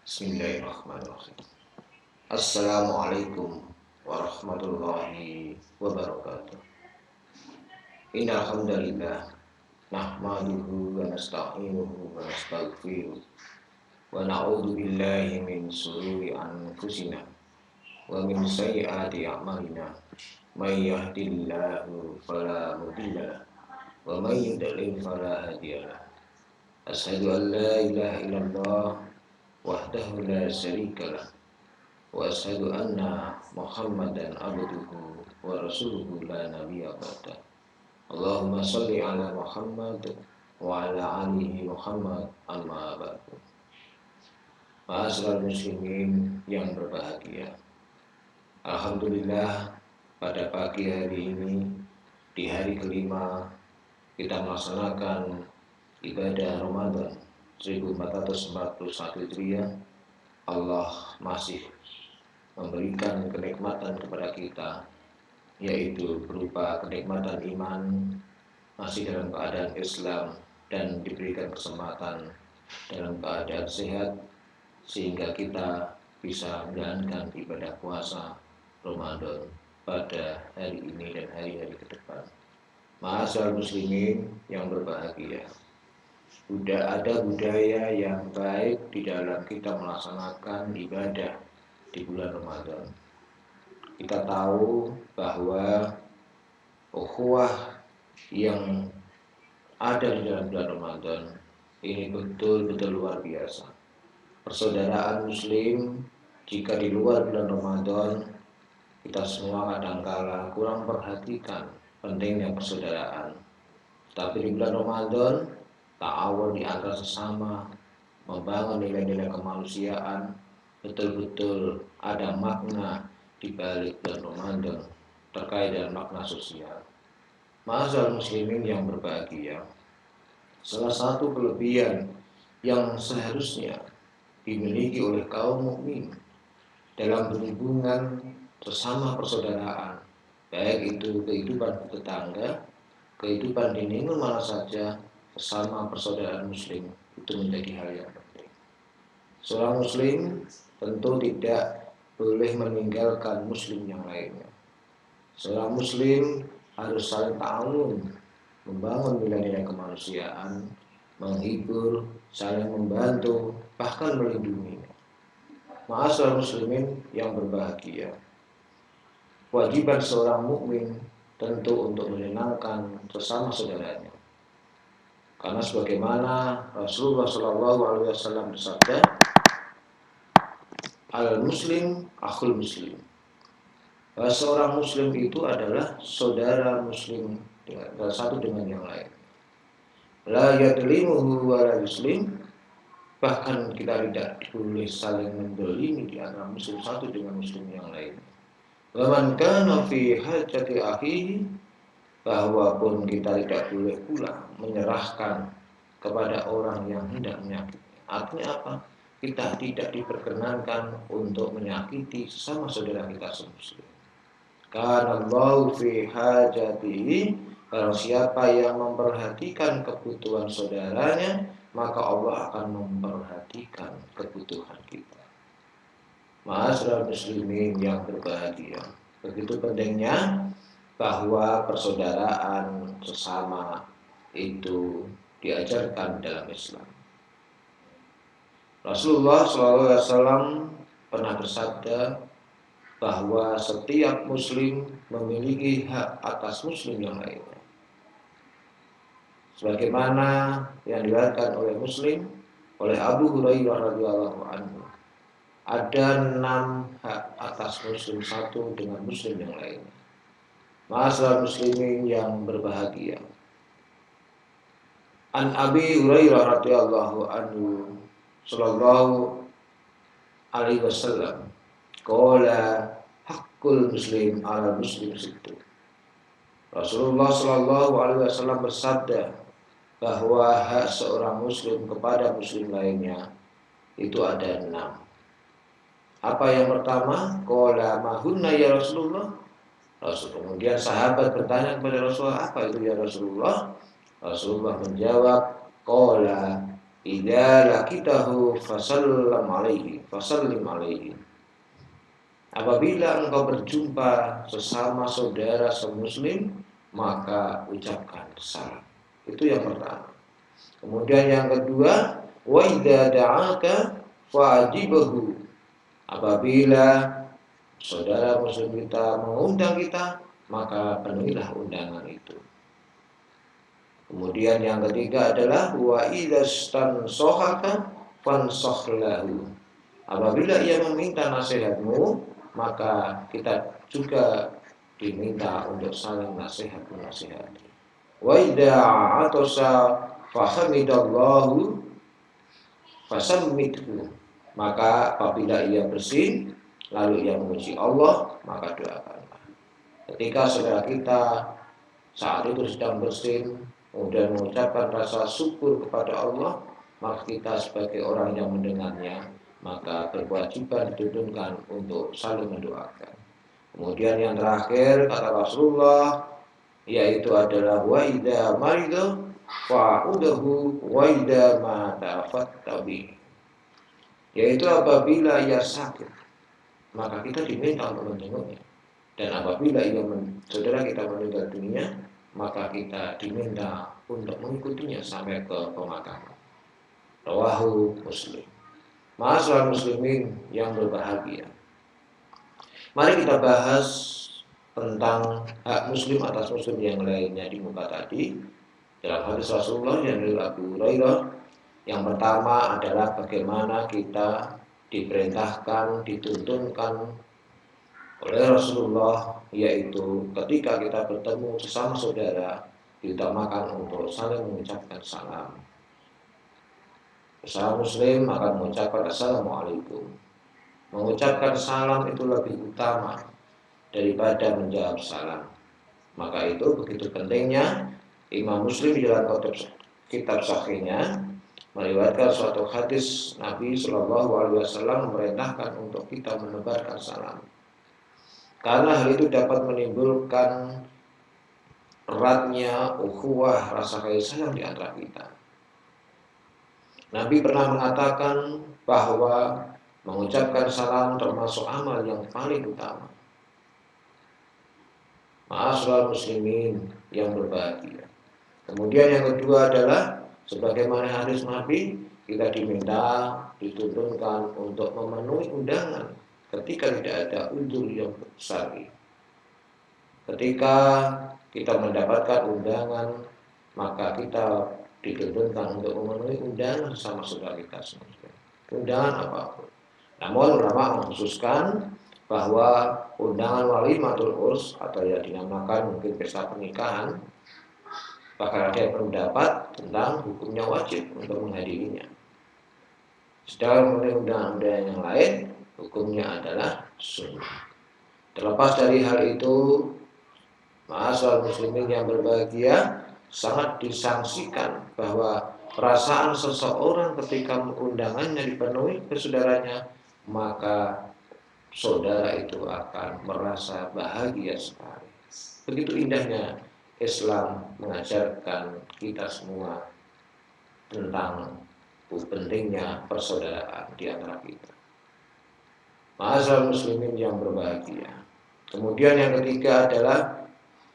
Bismillahirrahmanirrahim. Assalamualaikum warahmatullahi wabarakatuh. Innal hamdalillah nahmaduhu wa nasta'inuhu wa nastaghfiruh wa na'udzu billahi min shururi anfusina wa min sayyiati a'malina. May yahdihillahu fala mudilla wa may yudlil fala hadiyalah. Asyhadu an la ilaha illallah wahdahu la syarikalah wa asyhadu anna Muhammadan abduhu wa rasuluhu la nabiyya ba'da. Allahumma shalli ala Muhammad wa ala alihi Muhammad amma ba'du. Ma'asyiral muslimin yang berbahagia. Alhamdulillah, pada pagi hari ini, di hari kelima, kita melaksanakan ibadah Ramadan 1441 Hijriah. Allah masih memberikan kenikmatan kepada kita, yaitu berupa kenikmatan iman, masih dalam keadaan Islam, dan diberikan kesempatan dalam keadaan sehat, sehingga kita bisa menjalankan ibadah puasa Ramadan pada hari ini dan hari-hari ke depan. Ma'asyiral muslimin yang berbahagia, ada budaya yang baik di dalam kita melaksanakan ibadah di bulan Ramadan. Kita tahu bahwa ukhuwah yang ada di dalam bulan Ramadan ini betul-betul luar biasa. Persaudaraan muslim, jika di luar bulan Ramadan kita semua kadangkala kurang perhatikan pentingnya persaudaraan. Tapi di bulan Ramadan, ta'awun di antara sesama, membangun nilai-nilai kemanusiaan, betul-betul ada makna di balik bulan Ramadan terkait dengan makna sosial. Ma'asyiral muslimin yang berbahagia, salah satu kelebihan yang seharusnya dimiliki oleh kaum mukmin dalam berhubungan sesama persaudaraan, baik itu kehidupan tetangga, kehidupan di lingkungan mana saja, sesama persaudaraan muslim itu menjadi hal yang penting. Seorang muslim tentu tidak boleh meninggalkan muslim yang lainnya. Seorang muslim harus saling ta'awun, membangun nilai-nilai kemanusiaan, menghibur, saling membantu, bahkan melindunginya. Ma'asyiral muslimin yang berbahagia, kewajiban seorang mukmin tentu untuk menyenangkan sesama saudaranya. Karena sebagaimana Rasulullah SAW bersabda, al-muslim akhul muslim. Seorang muslim itu adalah saudara muslim satu dengan yang lain. La yadlimuhu wa la yuslim. Bahkan kita tidak boleh saling mendolimi di antara muslim satu dengan muslim yang lain. Wa man kana fi hajati akhihi, bahwa pun kita tidak boleh pula menyerahkan kepada orang yang hendak menyakiti. Artinya apa? Kita tidak diperkenankan untuk menyakiti sesama saudara kita semuslim. Karena Allah fi hajatihi, kalau siapa yang memperhatikan kebutuhan saudaranya, maka Allah akan memperhatikan kebutuhan kita. Ma'asyiral muslimin yang berbahagia, begitu pentingnya bahwa persaudaraan sesama itu diajarkan dalam Islam. Rasulullah SAW pernah bersabda bahwa setiap muslim memiliki hak atas muslim yang lainnya. Sebagaimana yang diriwayatkan oleh Muslim, oleh Abu Hurairah radhiyallahu anhu, ada 6 hak atas muslim satu dengan muslim yang lainnya. Ma'asyiral muslimin yang berbahagia, An Abi Hurairah radhiyallahu anhu sallallahu alaihi wasallam qala haqqul muslim ala muslim sittu. Rasulullah sallallahu alaihi wasallam bersabda bahwa hak seorang muslim kepada muslim lainnya itu ada 6. Apa yang pertama? Qala mahunna ya Rasulullah. Kemudian sahabat bertanya kepada Rasulullah, apa itu ya Rasulullah? Rasulullah menjawab, qala idza laqitahu fasallim alaihi. Apabila engkau berjumpa sesama saudara semuslim, maka ucapkan salam. Itu yang pertama. Kemudian yang kedua, wa idza da'aka fa'ajibahu. Apabila saudara muslim kita mengundang kita, maka penuhilah undangan itu. Kemudian yang ketiga adalah wa idza stansohaka fansah lahu. Apabila ia meminta nasihatmu, maka kita juga diminta untuk saling nasihat menasihati. Wa idza atasa fahamidallahu fasammidhu. Maka apabila ia bersin lalu ia memuji Allah, maka doakanlah. Ketika saudara kita saat itu sedang bersin kemudian mengucapkan rasa syukur kepada Allah, maka kita sebagai orang yang mendengarnya, maka berkewajiban dituntunkan untuk saling mendoakan. Kemudian yang terakhir kata Rasulullah, yaitu adalah wa idza marida fa'udahu wa idza mata fattabi. Yaitu apabila ia sakit, maka kita diminta untuk menjenguknya. Dan apabila saudara kita meninggal dunia, maka kita diminta untuk mengikutinya sampai ke pemakaman. Rawahu Muslim. Ma'asyiral muslimin yang berbahagia, mari kita bahas tentang hak muslim atas muslim yang lainnya di muka tadi. Dalam hadis Rasulullah yang dari Abu Hurairah, yang pertama adalah bagaimana kita diperintahkan, dituntunkan oleh Rasulullah, yaitu ketika kita bertemu sesama saudara, diutamakan untuk saling mengucapkan salam. Seorang muslim akan mengucapkan assalamualaikum. Mengucapkan salam itu lebih utama daripada menjawab salam. Maka itu begitu pentingnya Imam Muslim di dalam kitab sahihnya meriwayatkan suatu hadis Nabi Shallallahu Alaihi Wasallam memerintahkan untuk kita menebarkan salam. Karena hal itu dapat menimbulkan eratnya ukhuwah, rasa kasih sayang di antara kita. Nabi pernah mengatakan bahwa mengucapkan salam termasuk amal yang paling utama. Ma'asyiral muslimin yang berbahagia. Kemudian yang kedua adalah sebagaimana hadis Nabi, kita diminta, dituntunkan untuk memenuhi undangan ketika tidak ada uzur yang besar. Ketika kita mendapatkan undangan, maka kita dituntunkan untuk memenuhi undangan sama saudara kita sendiri. Undangan apapun. Namun ulama mengkhususkan bahwa undangan walimatul urs atau yang dinamakan mungkin pesta pernikahan, bahkan ada yang berpendapat tentang hukumnya wajib untuk menghadirinya. Sedangkan undangan-undangan yang lain hukumnya adalah sunnah. Terlepas dari hal itu, ma'asyiral muslimin yang berbahagia, sangat disangsikan bahwa perasaan seseorang ketika undangannya dipenuhi ke saudaranya, maka saudara itu akan merasa bahagia sekali. Begitu indahnya Islam mengajarkan kita semua tentang pentingnya persaudaraan di antara kita. Ma'asyiral muslimin yang berbahagia. Kemudian yang ketiga adalah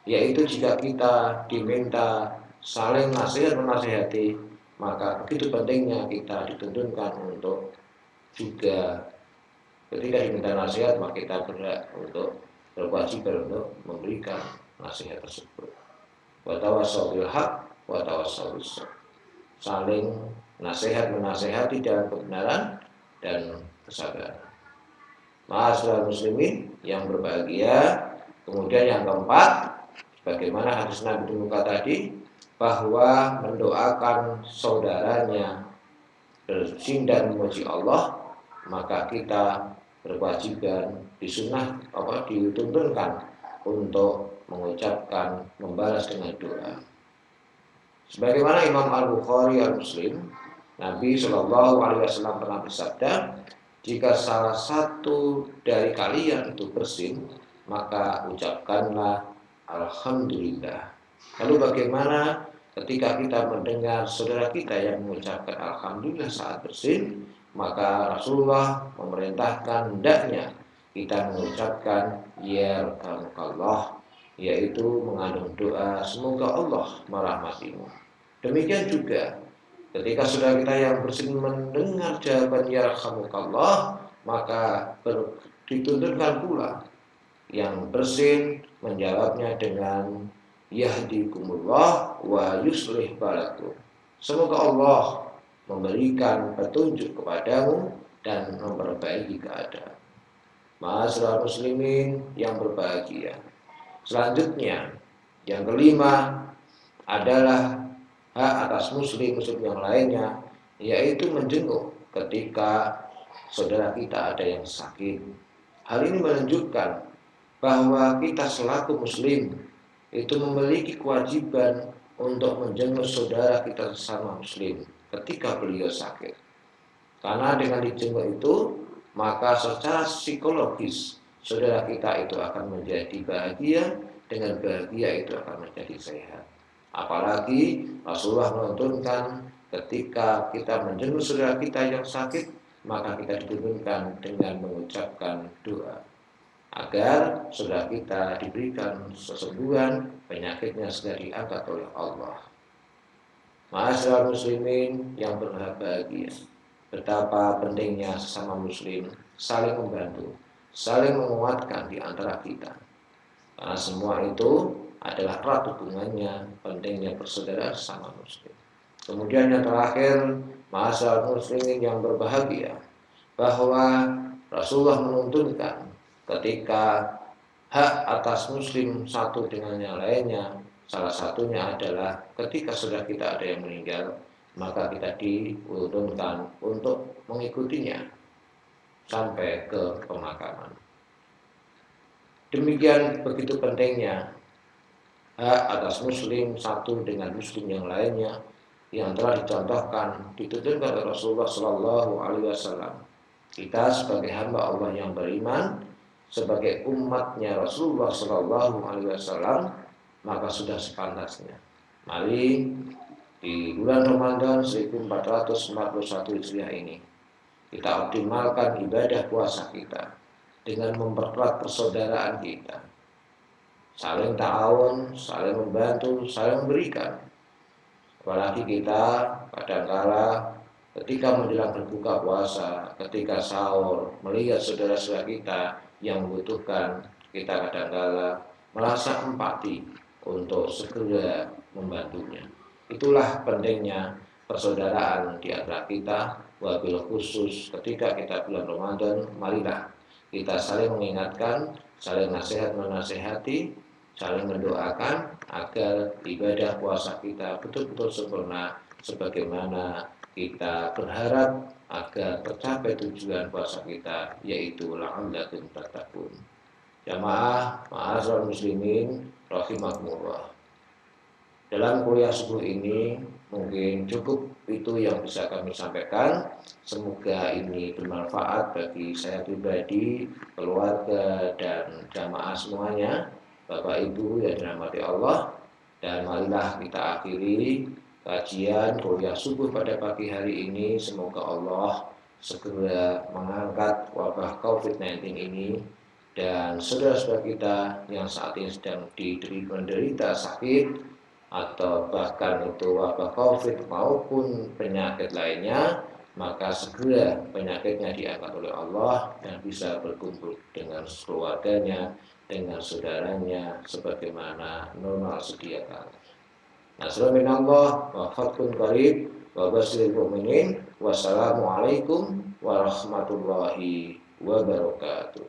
yaitu jika kita diminta saling nasihat menasihati, maka begitu pentingnya kita dituntunkan untuk juga ketika diminta nasihat, maka kita berhak untuk berkewajiban untuk memberikan nasihat tersebut. Wa tawassaw bil haq wa tawassaw bis sabr. Saling nasihat menasihati dalam kebenaran dan kesabaran. Ma'asyiral muslimin yang berbahagia. Kemudian yang keempat, bagaimana hadis Nabi di muka tadi, bahwa mendoakan saudaranya bersin dan memuji Allah, maka kita berkewajiban dituntunkan untuk mengucapkan, membalas dengan doa. Sebagaimana Imam Al-Bukhari Al-Muslim, Nabi Shallallahu Alaihi Wasallam pernah bersabda, jika salah satu dari kalian itu bersin, maka ucapkanlah Alhamdulillah. Lalu bagaimana ketika kita mendengar saudara kita yang mengucapkan alhamdulillah saat bersin, maka Rasulullah memerintahkan hendaknya kita mengucapkan yarhamukallah, yaitu mengandung doa semoga Allah merahmatimu. Demikian juga ketika saudara kita yang bersin mendengar jawaban yarhamukallah, maka dituntutkan pula yang bersin menjawabnya dengan yahdikumullah wa yuslih balakum. Semoga Allah memberikan petunjuk kepadamu dan memperbaiki keadaan. Ma'asyiral muslimin yang berbahagia. Selanjutnya, yang kelima adalah hak atas muslim yang lainnya, yaitu menjenguk ketika saudara kita ada yang sakit. Hal ini menunjukkan bahwa kita selaku muslim itu memiliki kewajiban untuk menjenguk saudara kita sesama muslim ketika beliau sakit. Karena dengan dijenguk itu, maka secara psikologis saudara kita itu akan menjadi bahagia, dengan bahagia itu akan menjadi sehat. Apalagi Rasulullah menuntunkan ketika kita menjenguk saudara kita yang sakit, maka kita dituntunkan dengan mengucapkan doa agar saudara kita diberikan kesembuhan, penyakitnya segera diangkat oleh Allah. Ma'asyiral muslimin yang berbahagia, betapa pentingnya sesama muslim saling membantu, saling menguatkan di antara kita. Karena semua itu adalah erat hubungannya, pentingnya persaudaraan sesama muslim. Kemudian yang terakhir, ma'asyiral muslimin yang berbahagia, bahwa Rasulullah menuntunkan ketika hak atas muslim satu dengan yang lainnya, salah satunya adalah ketika saudara kita ada yang meninggal, maka kita dituntunkan untuk mengikutinya sampai ke pemakaman. Demikian begitu pentingnya hak atas muslim satu dengan muslim yang lainnya yang telah dicontohkan, dituntunkan oleh Rasulullah Shallallahu Alaihi Wasallam. Kita sebagai hamba Allah yang beriman, sebagai umatnya Rasulullah Shallallahu Alaihi Wasallam, maka sudah sepantasnya. Mari di bulan Ramadan 1441 Hijriah ini kita optimalkan ibadah puasa kita dengan mempererat persaudaraan kita, saling ta'awun, saling membantu, saling memberikan. Apalagi kita kadangkala ketika menjelang berbuka puasa, ketika sahur, melihat saudara-saudara kita yang membutuhkan, kita kadangkala merasa empati untuk segera membantunya. Itulah pentingnya persaudaraan di antara kita, wabil khusus ketika kita bulan Ramadan. Marilah kita saling mengingatkan, saling nasihat menasihati, saling mendoakan agar ibadah puasa kita betul-betul sempurna sebagaimana kita berharap agar tercapai tujuan puasa kita, yaitu la'allakum tattaqun. Jamaah ma'asyiral muslimin rahimakumullah. Dalam kuliah subuh ini mungkin cukup itu yang bisa kami sampaikan. Semoga ini bermanfaat bagi saya pribadi, keluarga, dan jamaah semuanya, Bapak Ibu yang dirahmati Allah. Dan marilah kita akhiri kajian kuliah subuh pada pagi hari ini. Semoga Allah segera mengangkat wabah COVID-19 ini, dan saudara-saudara kita yang saat ini sedang menderita sakit atau bahkan itu wabah COVID maupun penyakit lainnya, maka segera penyakitnya diangkat oleh Allah dan bisa berkumpul dengan keluarganya, dengan saudaranya sebagaimana normal sedia kala. Nasrul minallah wa fathun qarib wa basyiril mu'minin. Wassalamualaikum warahmatullahi wabarakatuh.